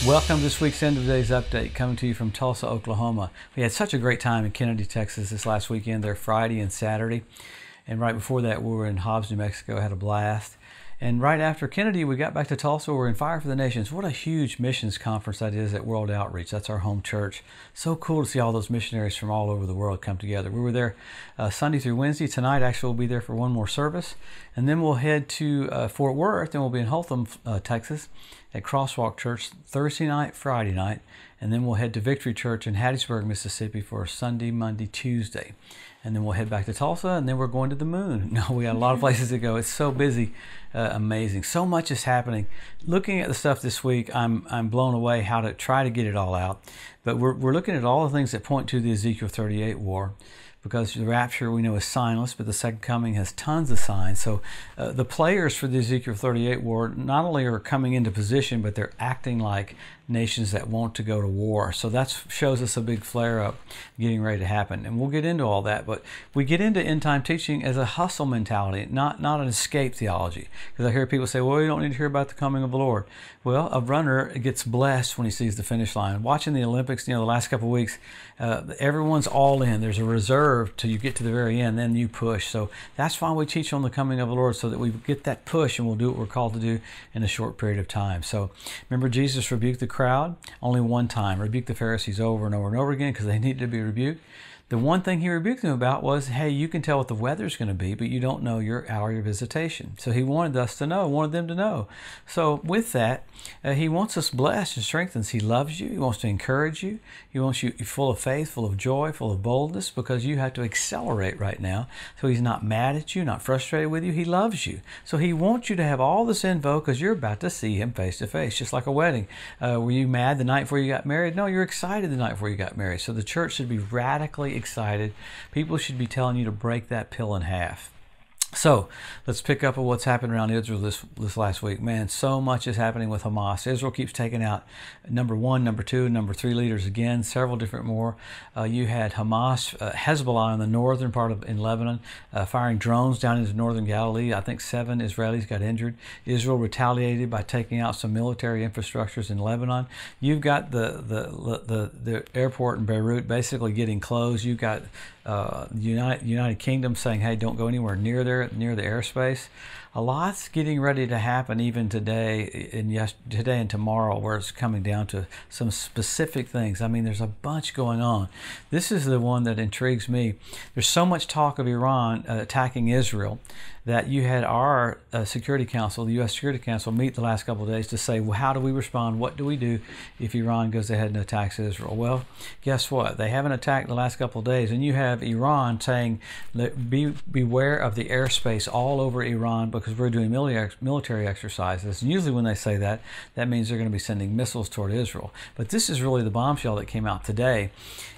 Welcome to this week's End of Days Update, coming to you from Tulsa, Oklahoma. We had such a great time in Kennedy, Texas this last weekend, there Friday and Saturday. And right before that, we were in Hobbs, New Mexico, had a blast. And right after Kennedy, we got back to Tulsa. We're in Fire for the Nations. What a huge missions conference that is at World Outreach. That's our home church. So cool to see all those missionaries from all over the world come together. We were there Sunday through Wednesday. Tonight, actually, we'll be there for one more service. And then we'll head to Fort Worth, and we'll be in Hotham, Texas, at Crosswalk Church Thursday night, Friday night. And then we'll head to Victory Church in Hattiesburg, Mississippi for Sunday, Monday, Tuesday. And then we'll head back to Tulsa, and then we're going to the moon. No, we got a lot of places to go. It's so busy, amazing. So much is happening. Looking at the stuff this week, I'm blown away how to try to get it all out. But we're looking at all the things that point to the Ezekiel 38 war, because the rapture we know is signless, but the second coming has tons of signs. So the players for the Ezekiel 38 war not only are coming into position, but they're acting like nations that want to go to war. So that shows us a big flare-up getting ready to happen. And we'll get into all that, but we get into end-time teaching as a hustle mentality, not an escape theology. Because I hear people say, well, you don't need to hear about the coming of the Lord. Well, a runner gets blessed when he sees the finish line. Watching the Olympics, the last couple of weeks, everyone's all in. There's a reserve till you get to the very end, then you push. So that's why we teach on the coming of the Lord, so that we get that push and we'll do what we're called to do in a short period of time. So remember, Jesus rebuked the crowd only one time, rebuked the Pharisees over and over and over again because they needed to be rebuked. The one thing he rebuked them about was, hey, you can tell what the weather's going to be, but you don't know your hour of visitation. So he wanted us to know, wanted them to know. So with that, he wants us blessed and strengthened. He loves you. He wants to encourage you. He wants you full of faith, full of joy, full of boldness, because you have to accelerate right now. So he's not mad at you, not frustrated with you. He loves you. So he wants you to have all this info because you're about to see him face to face, just like a wedding. Were you mad the night before you got married? No, you're excited the night before you got married. So the church should be radically excited. People should be telling you to break that pill in half. So let's pick up on what's happened around Israel this last week. Man, so much is happening with Hamas. Israel keeps taking out number 1, number 2, number 3 leaders again, several different more. You had Hamas, Hezbollah in the northern part in Lebanon, firing drones down into northern Galilee. I think 7 Israelis got injured. Israel retaliated by taking out some military infrastructures in Lebanon. You've got the airport in Beirut basically getting closed. You've got United Kingdom saying, hey, don't go anywhere near the airspace. A lot's getting ready to happen even today and tomorrow, where it's coming down to some specific things. I mean, there's a bunch going on. This is the one that intrigues me. There's so much talk of Iran attacking Israel that you had our Security Council, the U.S. Security Council, meet the last couple of days to say, well, how do we respond? What do we do if Iran goes ahead and attacks Israel? Well, guess what? They haven't attacked the last couple of days, and you have Iran saying, beware of the airspace all over Iran because we're doing military exercises. And usually when they say that, that means they're going to be sending missiles toward Israel. But this is really the bombshell that came out today,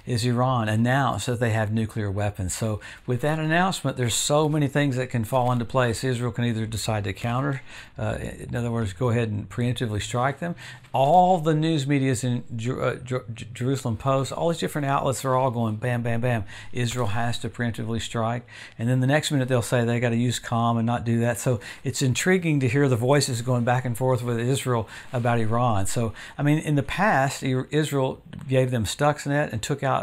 is Iran announced that they have nuclear weapons. So with that announcement, there's so many things that can fall into place. Israel can either decide to counter, in other words, go ahead and preemptively strike them. All the news medias in Jerusalem Post, all these different outlets are all going bam, bam, bam. Israel has to preemptively strike. And then the next minute they'll say they got to use calm and not do that. So it's intriguing to hear the voices going back and forth with Israel about Iran. So, I mean, in the past, Israel gave them Stuxnet and took out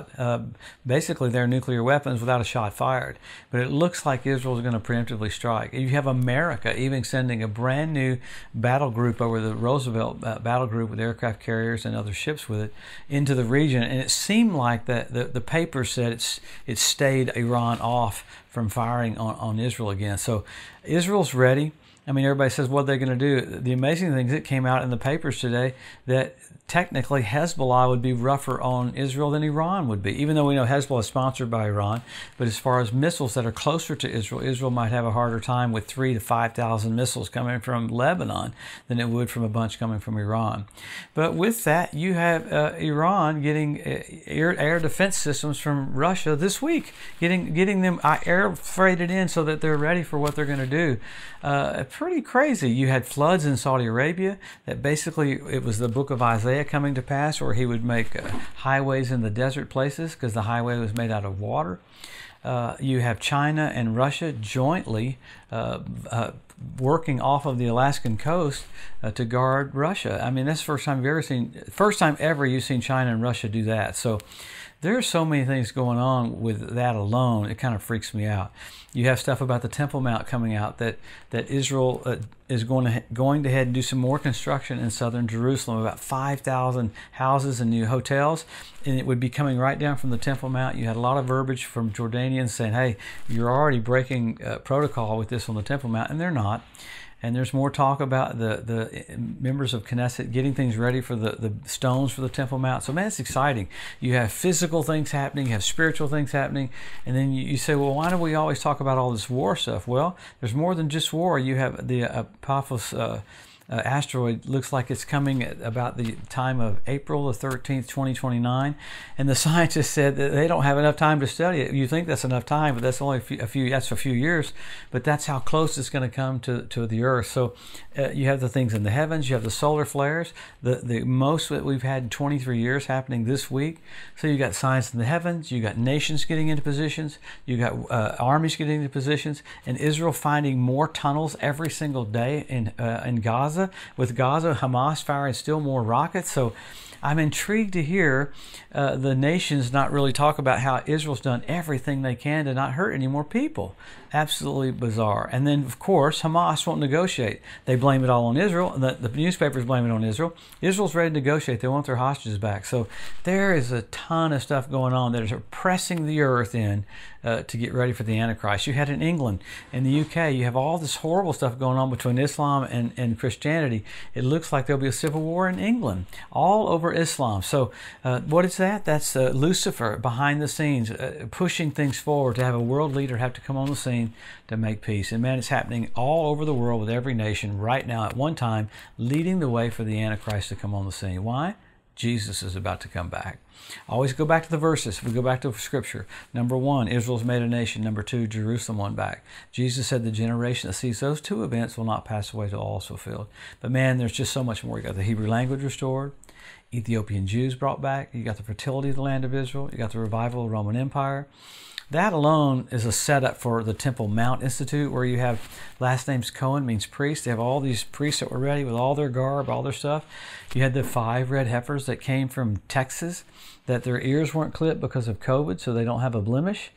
basically their nuclear weapons without a shot fired. But it looks like Israel is going to preemptively strike. You have America even sending a brand new battle group over the Roosevelt battle group with aircraft carriers and other ships with it into the region. And it seemed like the paper said it stayed Iran off from firing on Israel again. So Israel's ready. I mean, everybody says, what are they going to do? The amazing thing is it came out in the papers today that technically Hezbollah would be rougher on Israel than Iran would be, even though we know Hezbollah is sponsored by Iran. But as far as missiles that are closer to Israel, Israel might have a harder time with 3,000 to 5,000 missiles coming from Lebanon than it would from a bunch coming from Iran. But with that, you have Iran getting air defense systems from Russia this week, getting them air freighted in so that they're ready for what they're going to do. Pretty crazy. You had floods in Saudi Arabia that basically, it was the book of Isaiah coming to pass, where he would make highways in the desert places because the highway was made out of water. You have China and Russia jointly working off of the Alaskan coast to guard Russia. I mean, that's the first time ever you've seen China and Russia do that. So there are so many things going on with that alone. It kind of freaks me out. You have stuff about the Temple Mount coming out that Israel is going ahead and do some more construction in southern Jerusalem, about 5,000 houses and new hotels, and it would be coming right down from the Temple Mount. You had a lot of verbiage from Jordanians saying, hey, you're already breaking protocol with this on the Temple Mount, and they're not. And there's more talk about the members of Knesset getting things ready for the stones for the Temple Mount. So, man, it's exciting. You have physical things happening, you have spiritual things happening, and then you say, well, why do we always talk about all this war stuff? Well, there's more than just war. You have the Apophis asteroid looks like it's coming at about the time of April the 13th, 2029, and the scientists said that they don't have enough time to study it. You think that's enough time, but that's only a few years, but that's how close it's going to come to the Earth. So you have the things in the heavens, you have the solar flares, the most that we've had in 23 years happening this week. So you got signs in the heavens, you got nations getting into positions, you got armies getting into positions, and Israel finding more tunnels every single day in Gaza. With Gaza, Hamas firing still more rockets. So I'm intrigued to hear the nations not really talk about how Israel's done everything they can to not hurt any more people. Absolutely bizarre. And then, of course, Hamas won't negotiate. They blame it all on Israel. The newspapers blame it on Israel. Israel's ready to negotiate. They want their hostages back. So there is a ton of stuff going on that is pressing the earth in to get ready for the Antichrist. You had in England, in the UK, you have all this horrible stuff going on between Islam and Christianity. It looks like there'll be a civil war in England, all over Islam. So what is that? That's Lucifer behind the scenes, pushing things forward to have a world leader have to come on the scene to make peace. And man, it's happening all over the world with every nation right now at one time, leading the way for the Antichrist to come on the scene. Why? Jesus is about to come back. Always go back to the verses. We go back to Scripture. Number 1, Israel's made a nation. Number 2, Jerusalem won back. Jesus said the generation that sees those two events will not pass away till all is fulfilled. But man, there's just so much more. You got the Hebrew language restored, Ethiopian Jews brought back. You got the fertility of the land of Israel. You got the revival of the Roman Empire. That alone is a setup for the Temple Mount Institute, where you have last names Cohen, means priest. They have all these priests that were ready with all their garb, all their stuff. You had the 5 red heifers that came from Texas, that their ears weren't clipped because of COVID, so they don't have a blemish.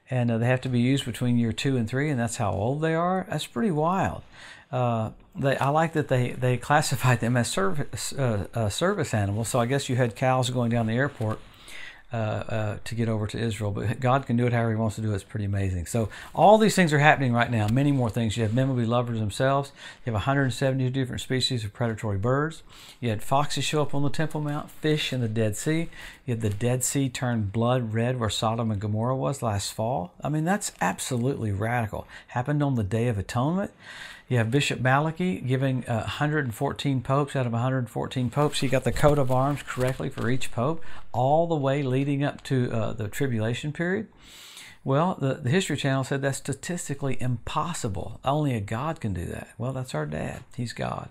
And they have to be used between year 2 and 3, and that's how old they are. That's pretty wild. I like that they classified them as service animals. So I guess you had cows going down the airport to get over to Israel, but God can do it however He wants to do it. It's pretty amazing. So all these things are happening right now. Many more things. You have men will be lovers themselves. You have 170 different species of predatory birds. You had foxes show up on the Temple Mount, fish in the Dead Sea. You had the Dead Sea turn blood red where Sodom and Gomorrah was last fall. I mean, that's absolutely radical. Happened on the Day of Atonement. You have Bishop Malachi giving 114 popes out of 114 popes. He got the coat of arms correctly for each pope, all the way leading up to the tribulation period. Well, the History Channel said that's statistically impossible. Only a God can do that. Well, that's our dad. He's God.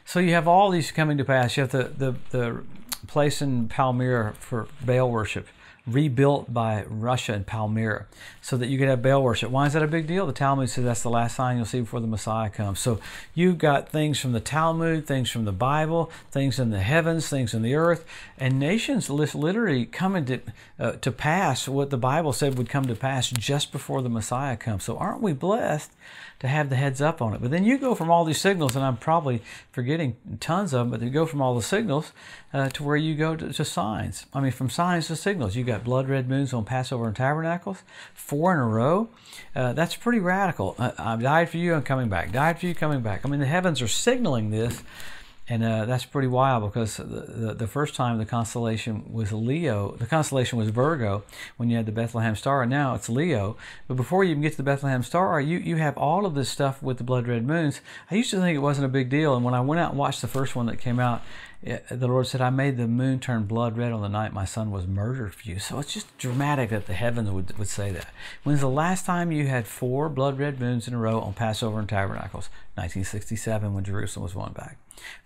So you have all these coming to pass. You have the place in Palmyra for Baal worship rebuilt by Russia and Palmyra so that you could have Baal worship. Why is that a big deal? The Talmud says that's the last sign you'll see before the Messiah comes. So you've got things from the Talmud, things from the Bible, things in the heavens, things in the earth, and nations literally coming to pass what the Bible said would come to pass just before the Messiah comes. So aren't we blessed to have the heads up on it? But then you go from all these signals, and I'm probably forgetting tons of them, but you go from all the signals to where you go to signs. I mean, from signs to signals. You got blood red moons on Passover and Tabernacles, 4 in a row. That's pretty radical. I've died for you, I'm coming back. Died for you, coming back. I mean, the heavens are signaling this, and that's pretty wild, because the first time the constellation was Leo, the constellation was Virgo when you had the Bethlehem star, and now it's Leo. But before you even get to the Bethlehem star, you have all of this stuff with the blood red moons. I used to think it wasn't a big deal, and when I went out and watched the first one that came out, the Lord said, I made the moon turn blood red on the night my son was murdered for you. So it's just dramatic that the heavens would say that. When's the last time you had 4 blood red moons in a row on Passover and Tabernacles? 1967, when Jerusalem was won back.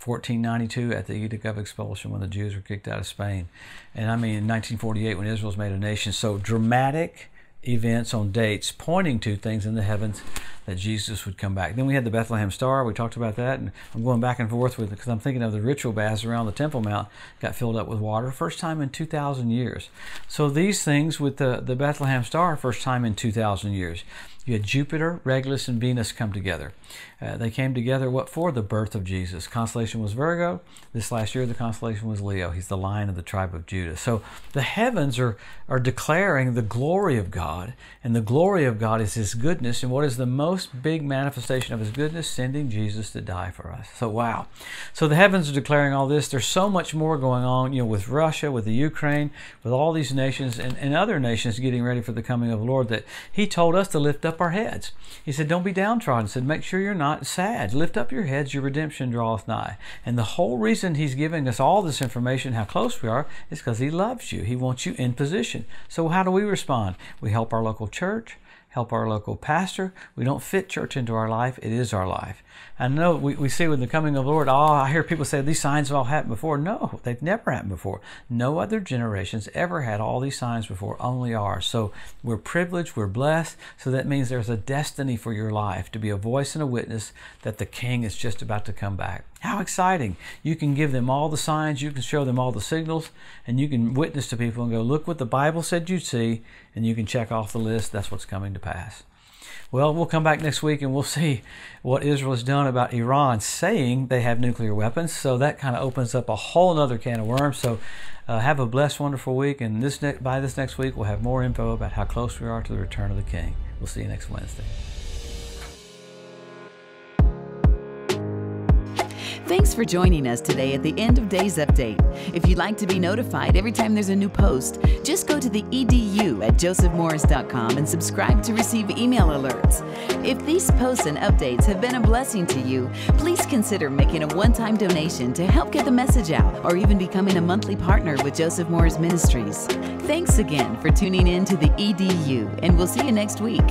1492 at the Edict of Expulsion, when the Jews were kicked out of Spain. And I mean, in 1948, when Israel was made a nation. So dramatic events on dates pointing to things in the heavens that Jesus would come back. Then we had the Bethlehem star. We talked about that, and I'm going back and forth with it because I'm thinking of the ritual baths around the Temple Mount got filled up with water, first time in 2,000 years. So these things with the Bethlehem star, first time in 2,000 years. You had Jupiter, Regulus, and Venus come together. They came together, what for? The birth of Jesus. Constellation was Virgo. This last year, the constellation was Leo. He's the Lion of the tribe of Judah. So the heavens are declaring the glory of God, and the glory of God is His goodness. And what is the most big manifestation of His goodness? Sending Jesus to die for us. So wow. So the heavens are declaring all this. There's so much more going on, with Russia, with the Ukraine, with all these nations and other nations getting ready for the coming of the Lord, that He told us to lift up our heads. He said, don't be downtrodden. He said, make sure you're not sad. Lift up your heads, your redemption draweth nigh. And the whole reason He's giving us all this information, how close we are, is because He loves you. He wants you in position. So how do we respond? We help our local church, help our local pastor. We don't fit church into our life. It is our life. I know we see with the coming of the Lord, I hear people say these signs have all happened before. No, they've never happened before. No other generations ever had all these signs before, only ours. So we're privileged, we're blessed. So that means there's a destiny for your life to be a voice and a witness that the King is just about to come back. How exciting. You can give them all the signs, you can show them all the signals, and you can witness to people and go, look what the Bible said you'd see, and you can check off the list. That's what's coming to pass. Well, we'll come back next week and we'll see what Israel has done about Iran saying they have nuclear weapons. So that kind of opens up a whole other can of worms. So have a blessed, wonderful week. And by this next week, we'll have more info about how close we are to the return of the King. We'll see you next Wednesday. Thanks for joining us today at the End of Days Update. If you'd like to be notified every time there's a new post, just go to the edu at josephmorris.com and subscribe to receive email alerts. If these posts and updates have been a blessing to you, please consider making a one-time donation to help get the message out, or even becoming a monthly partner with Joseph Morris Ministries. Thanks again for tuning in to the EDU, and we'll see you next week.